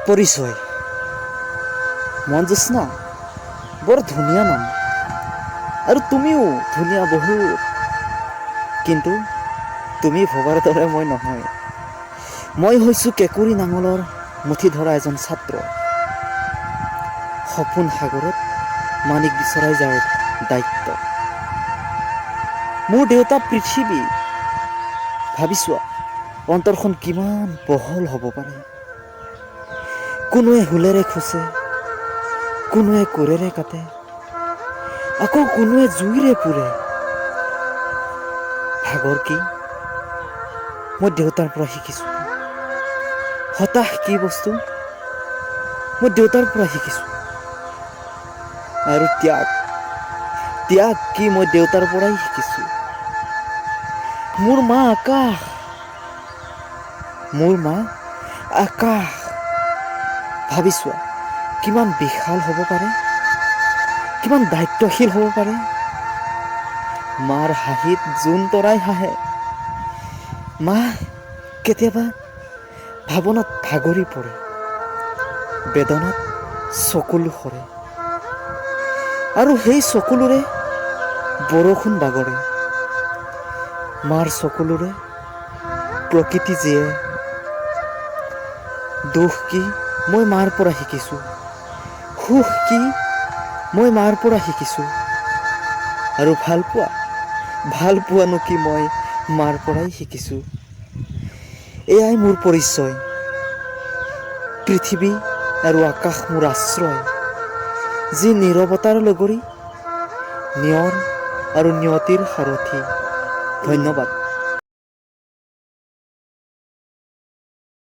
পৰিচয় মঞ্জুস্না বৰ ধুনীয়া নাম আৰু তুমিও ধুনীয়া বহুত, কিন্তু তুমি ভবাৰ দৰে মই নহয়। মই হৈছোঁ কেঁকুৰি নাঙলৰ মুঠি ধৰা এজন ছাত্ৰ, সপোন সাগৰত মানিক বিচৰাই যাৰ দায়িত্ব। মোৰ দেউতা পৃথিৱী, ভাবি চোৱা অন্তৰখন কিমান বহল হ'ব পাৰে। কোনোৱে হুলেৰে খোচে, কোনোৱে কোৰেৰে কাটে, আকৌ কোনোৱে জুইৰে পুৰে। ভাগৰ কি মই দেউতাৰ পৰা শিকিছোঁ, হতাশ কি বস্তু মই দেউতাৰ পৰা শিকিছোঁ, আৰু ত্যাগ কি মই দেউতাৰ পৰাই শিকিছোঁ। মোৰ মা আকাশ, ভাবি চোৱা কিমান বিশাল হ'ব পাৰে, কিমান দায়িত্বশীল হ'ব পাৰে। মাৰ হাঁহিত জোন তৰাই হাঁহে। মা কেতিয়াবা ভাৱনাত ভাগৰি পৰে, বেদনাত চকুলো সৰে, আৰু সেই চকুলোৰে বৰষুণ বাগৰে। মাৰ চকুলোৰে প্ৰকৃতি জীয়ে। দুখ কি মই মাৰ পৰা শিকিছোঁ, সুখ কি মই মাৰ পৰা শিকিছোঁ, আৰু ভাল পোৱানো কি মই মাৰ পৰাই শিকিছোঁ। এয়াই মোৰ পৰিচয়, পৃথিৱী আৰু আকাশ মোৰ আশ্ৰয়, যি নীৰৱতাৰ লগৰী, নিয়ৰ আৰু নিয়তিৰ সাৰথি। ধন্যবাদ।